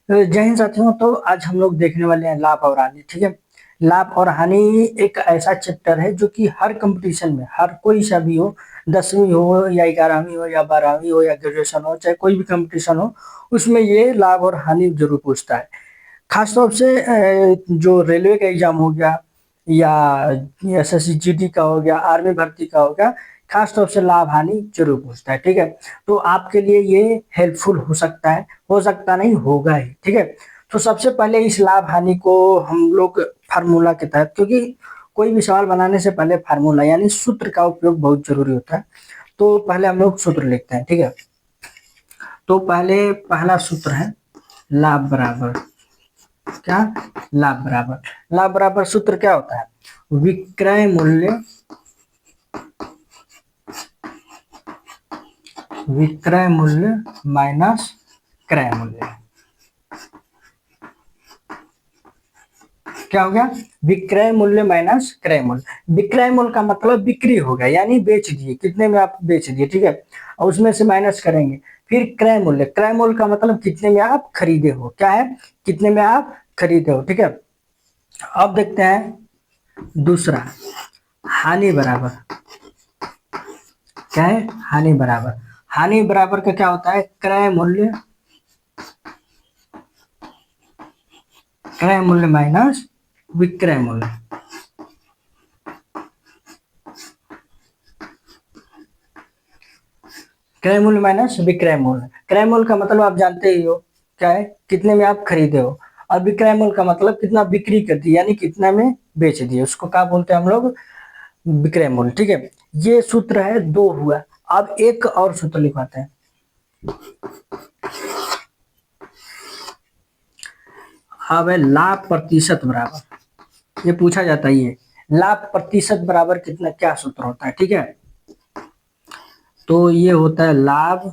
जय हिंद साथियों। तो आज हम लोग देखने वाले हैं लाभ और हानि। ठीक है। लाभ और हानि एक ऐसा चैप्टर है जो कि हर कंपटीशन में, हर कोई सा भी हो, 10वीं हो या 11वीं हो या 12वीं हो या ग्रेजुएशन हो, चाहे कोई भी कंपटीशन हो, उसमें ये लाभ और हानि जरूर पूछता है। खासतौर से जो रेलवे का एग्जाम हो गया या एसएससी जीडी का हो गया, आर्मी भर्ती का हो गया, खास तौर से लाभ हानि जरूर पूछता है। ठीक है। तो आपके लिए ये हेल्पफुल हो सकता है, हो सकता नहीं, होगा ही। ठीक है। तो सबसे पहले इस लाभ हानि को हम लोग फार्मूला के तहत, क्योंकि कोई भी सवाल बनाने से पहले फार्मूला यानी सूत्र का उपयोग बहुत जरूरी होता है। तो पहले हम लोग सूत्र लिखते हैं। ठीक है। तो पहले पहला सूत्र है लाभ बराबर क्या, लाभ बराबर सूत्र क्या होता है? विक्रय मूल्य, विक्रय मूल्य माइनस क्रय मूल्य। क्या हो गया? विक्रय मूल्य माइनस क्रय मूल्य। विक्रय मूल्य का मतलब बिक्री हो गया, यानी बेच दिए, कितने में आप बेच दिए। ठीक है। और उसमें से माइनस करेंगे। फिर क्रय मूल्य, क्रय मूल्य का मतलब कितने में आप खरीदे हो। क्या है? कितने में आप खरीदे हो। ठीक है। अब देखते हैं दूसरा, हानि बराबर क्या है? हानि बराबर, हानि बराबर का क्या होता है? क्रय मूल्य, क्रय मूल्य माइनस विक्रय मूल्य। क्रय मूल्य माइनस विक्रय मूल्य। क्रय मूल्य का मतलब आप जानते ही हो, क्या है? कितने में आप खरीदे हो। और विक्रय मूल्य का मतलब कितना बिक्री कर दी, यानी कितना में बेच दिए, उसको क्या बोलते हैं हम लोग? विक्रय मूल्य। ठीक है। ये सूत्र है, दो हुआ। अब एक और सूत्र लिखवाते हैं। अब है लाभ प्रतिशत बराबर, ये पूछा जाता है। ये लाभ प्रतिशत बराबर कितना, क्या सूत्र होता है? ठीक है। तो ये होता है लाभ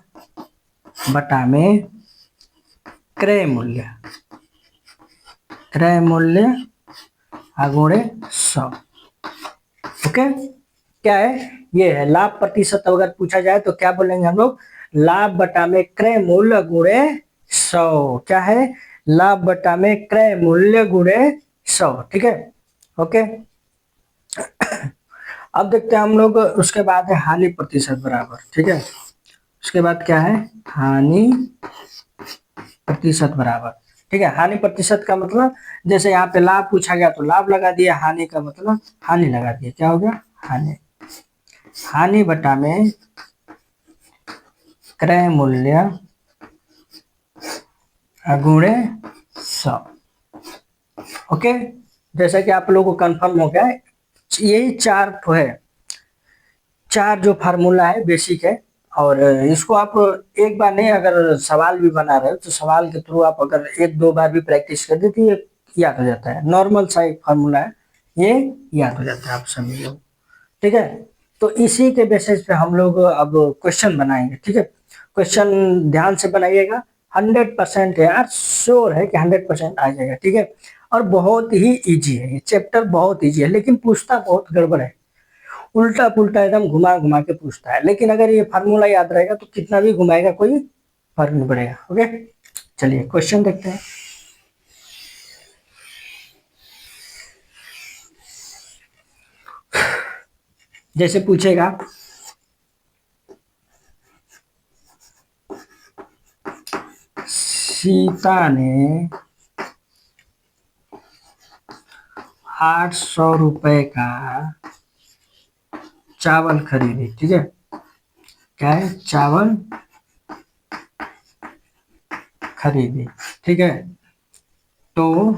बटा में क्रय मूल्य, क्रय मूल्य अगुणे 100। ओके। क्या है? ये है लाभ प्रतिशत। अगर पूछा जाए तो क्या बोलेंगे हम लोग? लाभ बटा में क्रय मूल्य गुणे 100। क्या है? लाभ बटा में क्रय मूल्य गुणे 100। ठीक है। ओके। अब देखते हैं हम लोग, उसके बाद है हानि प्रतिशत बराबर। ठीक है। उसके बाद क्या है? हानि प्रतिशत बराबर। ठीक है। हानि प्रतिशत का मतलब, जैसे यहाँ पे लाभ पूछा गया तो लाभ लगा दिया, हानि का मतलब हानि लगा दिया। क्या हो गया? हानि, हानि बटा में क्रय मूल्य गुणे 100। ओके। जैसा कि आप लोगों को कंफर्म हो गया है, यही चार तो है, चार जो फार्मूला है बेसिक है। और इसको आप एक बार नहीं, अगर सवाल भी बना रहे हो तो सवाल के थ्रू आप अगर एक दो बार भी प्रैक्टिस कर देते, ये याद हो जाता है। नॉर्मल सा एक फार्मूला है, ये याद हो जाता है आप सभी लोग। ठीक है। तो इसी के बेसिस पे हम लोग अब क्वेश्चन बनाएंगे। ठीक है। क्वेश्चन ध्यान से बनाइएगा, 100% है यार, श्योर है कि 100% आ जाएगा। ठीक है। और बहुत ही इजी है, ये चैप्टर बहुत इजी है, लेकिन पूछता बहुत गड़बड़ है, उल्टा पुल्टा एकदम घुमा घुमा के पूछता है। लेकिन अगर ये फार्मूला याद रहेगा तो कितना भी घुमाएगा कोई फर्क नहीं पड़ेगा। ओके। चलिए क्वेश्चन देखते हैं। जैसे पूछेगा, सीता ने 800 रुपए का चावल खरीदे। ठीक है। क्या है? चावल खरीदे। ठीक है। तो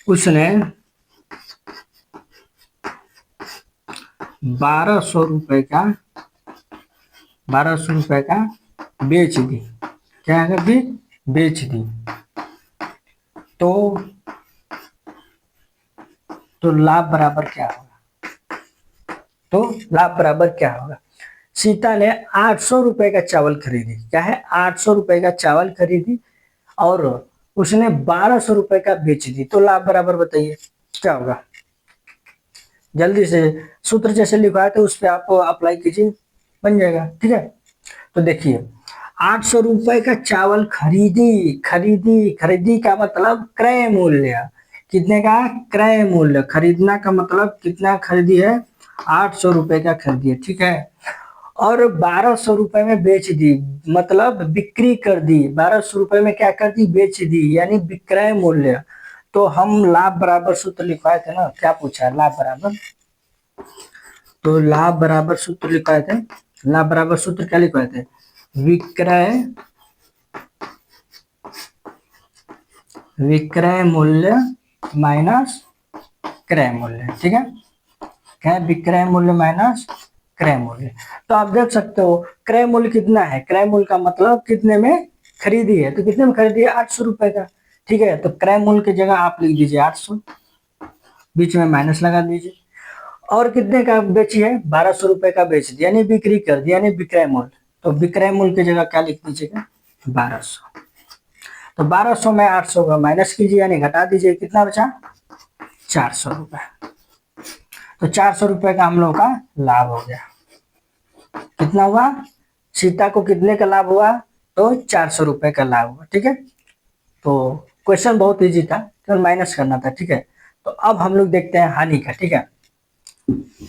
उसने 1200 रुपए का, 1200 रुपए का बेच दी। क्या कर दी? बेच दी। तो लाभ बराबर क्या होगा? तो लाभ बराबर क्या होगा? सीता ने 800 रुपए का चावल खरीदी। क्या है? 800 रुपए का चावल खरीदी और उसने 1200 रुपए का बेच दी। तो लाभ बराबर बताइए क्या होगा? जल्दी से, सूत्र जैसे लिखा है तो उस पर आप अप्लाई कीजिए, बन जाएगा। ठीक है। तो देखिए, ₹800 का चावल खरीदी, खरीदी, खरीदी का मतलब क्रय मूल्य। कितने का? क्रय मूल्य। खरीदना का मतलब कितना खरीदी है? ₹800 का खरीदी है, ठीक है। और ₹1200 में बेच दी, मतलब बिक्री कर दी। ₹1200 में क्या कर दी? बेच दी, यानी विक्रय मूल्य। तो हम लाभ बराबर सूत्र लिखवाए थे ना, क्या पूछा है? लाभ बराबर, तो लाभ बराबर सूत्र लिखवाए थे। लाभ बराबर सूत्र क्या लिखवाए थे? विक्रय, विक्रय मूल्य माइनस क्रय मूल्य, ठीक है। क्या है? विक्रय मूल्य माइनस क्रय मूल्य। तो आप देख सकते हो क्रय मूल्य कितना है? क्रय मूल्य का मतलब कितने में खरीदी है, तो कितने में खरीदी है? ₹800 का, ठीक है। तो क्रय मूल्य की जगह आप लिख दीजिए 800, बीच में माइनस लगा दीजिए। और कितने का बेची है? ₹1200 का बेच दिया, यानी बिक्री कर दिया, यानी विक्रय मूल्य। तो विक्रय मूल्य की जगह क्या लिख दीजिएगा? 1200। तो 1200 में 800 का माइनस कीजिए, यानी घटा दीजिए, कितना बचा? ₹400। तो ₹400 का हम लोग का लाभ हो गया। कितना हुआ? सीता को कितने का लाभ हुआ? तो ₹400 का लाभ हुआ, ठीक है। तो क्वेश्चन बहुत इजी था, तो माइनस करना था, ठीक है। तो अब हम लोग देखते हैं हानि का, ठीक है।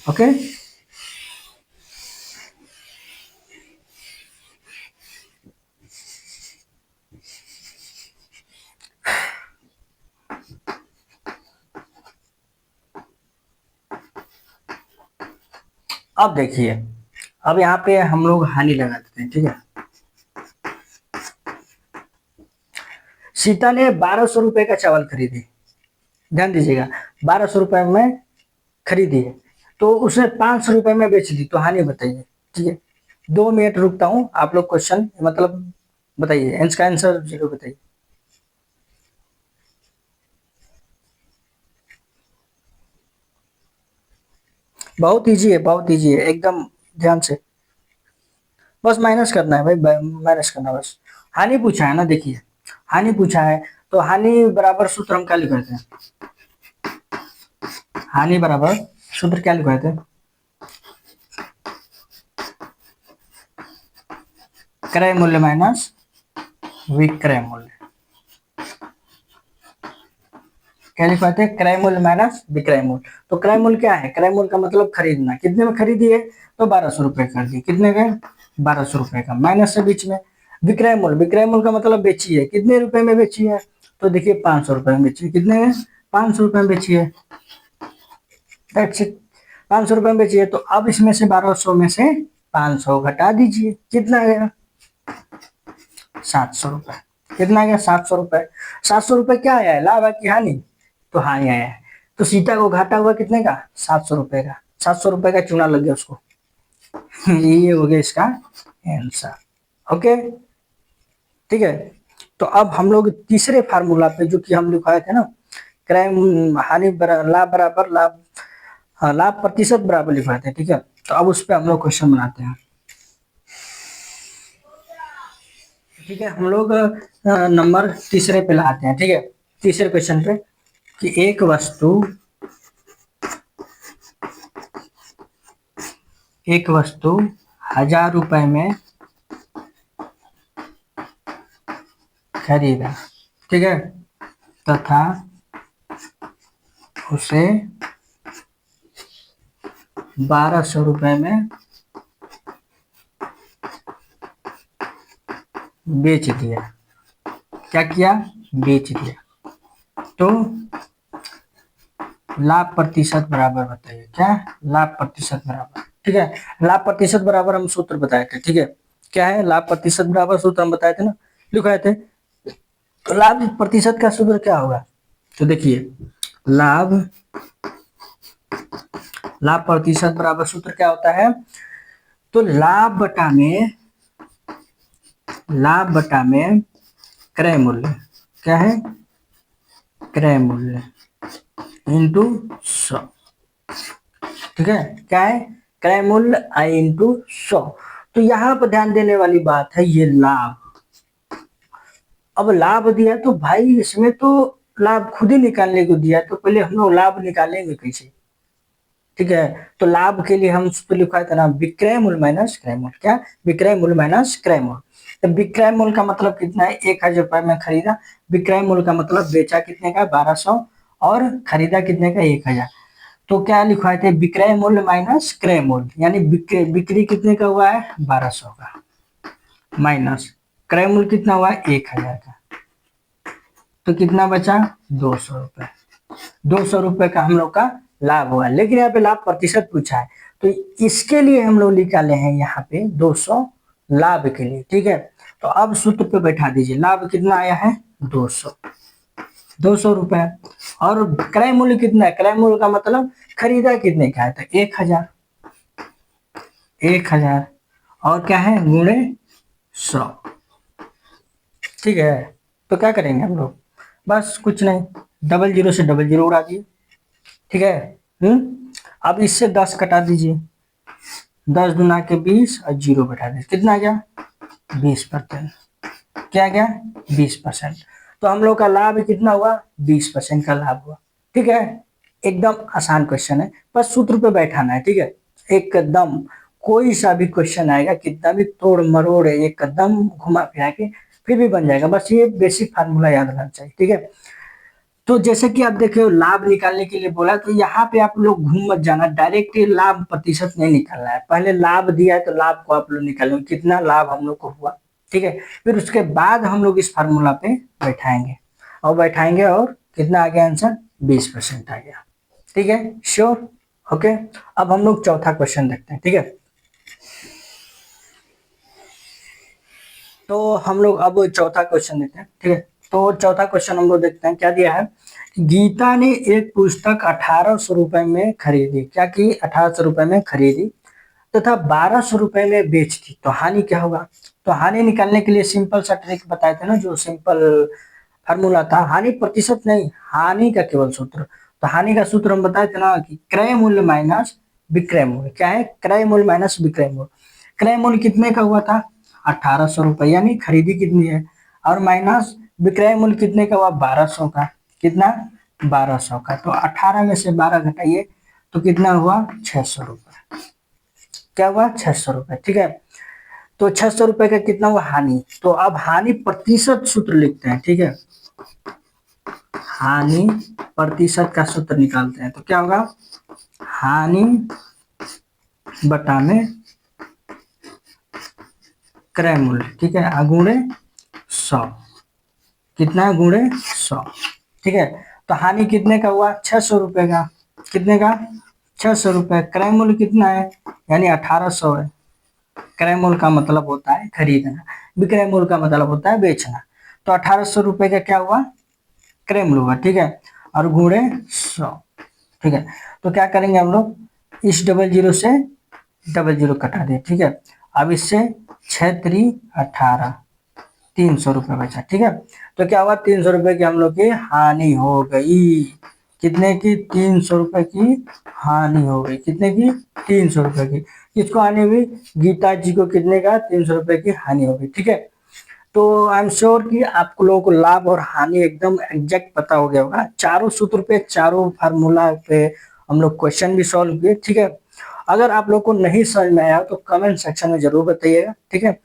ओके, अब देखिए, अब यहाँ पे हम लोग हानि लगा देते हैं, ठीक है। सीता ने ₹1200 का चावल खरीदी, ध्यान दीजिएगा, ₹1200 में खरीदी है, तो उसने ₹500 में बेच दी, तो हानि बताइए, ठीक है। 2 मिनट रुकता हूँ, आप लोग क्वेश्चन मतलब बताइए, इसका आंसर जरूर बताइए। बहुत इजी है, बहुत इजी है एकदम, ध्यान से। बस माइनस करना है भाई, माइनस करना है बस। हानि पूछा है ना, देखिए, हानि पूछा है, तो हानि बराबर सूत्र हम क्या लिख रहे थे? हानि बराबर सूत्र क्या लिख रहे थे? क्रय मूल्य माइनस विक्रय मूल्य। क्या लिख पाते हैं? क्रय मूल्य माइनस विक्रय मूल्य। तो क्रय मूल्य क्या है? क्रय मूल्य का मतलब खरीदना, कितने में खरीदी है? तो ₹1200 खरीदी, कितने का? ₹1200 का, माइनस से बीच में। विक्रय मूल्य, विक्रय मूल्य का मतलब बेची है, कितने रुपए में बेची है? तो देखिए ₹500 में बेची है, कितने में? ₹500 में बेची है, दैट्स इट। ₹500 में बेची है, तो अब इसमें से 1200 में से 500 घटा दीजिए, कितना आएगा? ₹700। कितना आ गया? ₹700। ₹700 क्या आया है? लाभ है कि हानि? तो हानि आया है। तो सीता को घाटा हुआ कितने का? ₹700 का। ₹700 का चूना लग गया उसको। ये हो गया इसका आंसर। ओके, ठीक है। तो अब हम लोग तीसरे फार्मूला पे, जो कि हम लिखवाए थे ना, क्रय लाभ बराबर लाभ, हाँ, लाभ प्रतिशत बराबर लिखवाए थे, ठीक है। तो अब उस पर हम लोग क्वेश्चन बनाते हैं, ठीक है। हम लोग नंबर तीसरे पे लाते हैं, ठीक है। तीसरे क्वेश्चन पे, कि एक वस्तु ₹1000 में खरीदा, ठीक है, तथा उसे ₹1200 में बेच दिया। क्या किया? बेच दिया। तो लाभ प्रतिशत बराबर बताइए, क्या? लाभ प्रतिशत बराबर, ठीक है। लाभ प्रतिशत बराबर हम सूत्र बताए थे, ठीक है। क्या है? लाभ प्रतिशत बराबर सूत्र हम बताए थे ना, लिखाए थे। तो लाभ प्रतिशत का सूत्र क्या होगा? तो देखिए, लाभ लाभ प्रतिशत बराबर सूत्र क्या होता है? तो लाभ बटा में क्रय मूल्य, क्या है? क्रय मूल्य इंटू 100, ठीक है। क्या है? क्रय मूल्य आई इंटू 100। तो यहाँ पर ध्यान देने वाली बात है, ये लाभ, अब लाभ दिया तो भाई इसमें तो लाभ खुद ही निकालने को दिया, तो पहले हम लोग लाभ निकालेंगे कैसे, ठीक है। तो लाभ के लिए हम सूत्र लिखा था ना, विक्रय मूल्य माइनस क्रय मूल्य, क्या? विक्रय मूल्य माइनस क्रय मूल्य। तो विक्रय मूल्य का मतलब कितना है, 1,000 रुपए में खरीदा। विक्रय मूल्य का मतलब बेचा कितने का, 1200, और खरीदा कितने का, 1,000। तो क्या लिखवाए थे, विक्रय मूल्य माइनस क्रय मूल्य, यानी बिक्री कितने का हुआ है, 1200 का, माइनस क्रय मूल्य कितना हुआ है, 1,000 का, तो कितना बचा, 200 रुपए। 200 रुपए का हम लोग का लाभ हुआ। लेकिन यहाँ पे लाभ प्रतिशत पूछा है, तो इसके लिए हम लोग निकाले हैं यहाँ पे 200 लाभ के लिए, ठीक है। तो अब सूत्र पे बैठा दीजिए, लाभ कितना आया है, 200 रुपए। और क्रय मूल्य कितना है, क्रय मूल्य का मतलब खरीदा कितने का है, तो 1,000, 1,000, और क्या है, गुणे 100, ठीक है। तो क्या करेंगे हम लोग, बस कुछ नहीं, डबल जीरो से डबल जीरो उड़ा दिए, ठीक है। अब इससे 10 कटा दीजिए, 10 दुना के 20 और जीरो बैठा दीजिए, कितना आ गया, 20%। क्या गया, 20%। तो हम लोग का लाभ कितना हुआ, 20% का लाभ हुआ, ठीक है। एकदम आसान क्वेश्चन है, बस सूत्र पे बैठाना है, ठीक है। एकदम कोई सा भी क्वेश्चन आएगा, कितना भी तोड़ मरोड़, एकदम घुमा फिरा के फिर भी बन जाएगा, बस ये बेसिक फार्मूला याद रहना चाहिए, ठीक है। तो जैसे कि आप देखे हो लाभ निकालने के लिए बोला, तो यहाँ पे आप लोग घूम मत जाना, डायरेक्ट लाभ प्रतिशत नहीं निकालना है, पहले लाभ दिया है तो लाभ को आप लोग निकालेंगे, कितना लाभ हम लोग को हुआ, ठीक है। फिर उसके बाद हम लोग इस फार्मूला पे बैठाएंगे, और कितना आ गया आंसर, 20% आ गया, ठीक है, श्योर, ओके। अब हम लोग चौथा क्वेश्चन देखते हैं, ठीक है। तो हम लोग अब चौथा क्वेश्चन देखते हैं, ठीक है। तो चौथा क्वेश्चन हम लोग देखते हैं, क्या दिया है, गीता ने एक पुस्तक 1,800 रुपए में खरीदी, क्या की, 1,800 रुपए में खरीदी तथा 1,200 रुपए में बेच दी, तो हानि क्या होगा। तो हानि निकालने के लिए सिंपल सा ट्रिक बताए थे ना, जो सिंपल फार्मूला था, हानि प्रतिशत नहीं, हानि का केवल सूत्र। तो हानि का सूत्र हम बताए थे ना कि क्रय मूल्य माइनस विक्रय मूल्य, क्या है, क्रय मूल्य माइनस विक्रय मूल्य। क्रय मूल्य कितने का हुआ था, 1,800 रुपए, यानी खरीदी कितनी है, और माइनस विक्रय मूल्य कितने का हुआ, 1,200 का, कितना, 1,200 का। तो 18 में से 12 घटाइए तो कितना हुआ, 600 रुपए, क्या हुआ, 600 रुपए, ठीक है। तो 600 रुपए का कितना हुआ, हानि। तो अब हानि प्रतिशत सूत्र लिखते हैं, ठीक है, हानि प्रतिशत का सूत्र निकालते हैं, तो क्या होगा, हानि बटा में क्रय मूल्य, ठीक है, गुणे 100, कितना है, गुणे 100, ठीक है। तो हानि कितने का हुआ, 600 रुपए का, कितने का, 600 रुपए। क्रय मूल्य कितना है, यानी 1,800 है। क्रय मूल्य का मतलब होता है खरीदना, विक्रय मूल्य का मतलब होता है बेचना। तो 1,800 रुपए का क्या हुआ, क्रय मूल्य हुआ, ठीक है, और गुणे 100, ठीक है। तो क्या करेंगे हम लोग, इस डबल जीरो से डबल जीरो कटा दे, ठीक है। अब इससे 6×3 = 18, 300 रुपए बचा, ठीक है। तो क्या हुआ, 300 रुपए की हम लोग की हानि हो गई, कितने की, 300 रुपए की हानि हो गई, कितने की, 300 रुपए की। किसको हानि हुई, गीता जी को कितने का, 300 रुपए की हानि हो गई, ठीक है। तो आई एम श्योर कि आप लोगों को लाभ और हानि एकदम एग्जैक्ट पता हो गया होगा, चारों सूत्र पे, चारों फार्मूला पे हम लोग क्वेश्चन भी सॉल्व किए, ठीक है। अगर आप लोग को नहीं समझ में आया तो कमेंट सेक्शन में जरूर बताइएगा, ठीक है।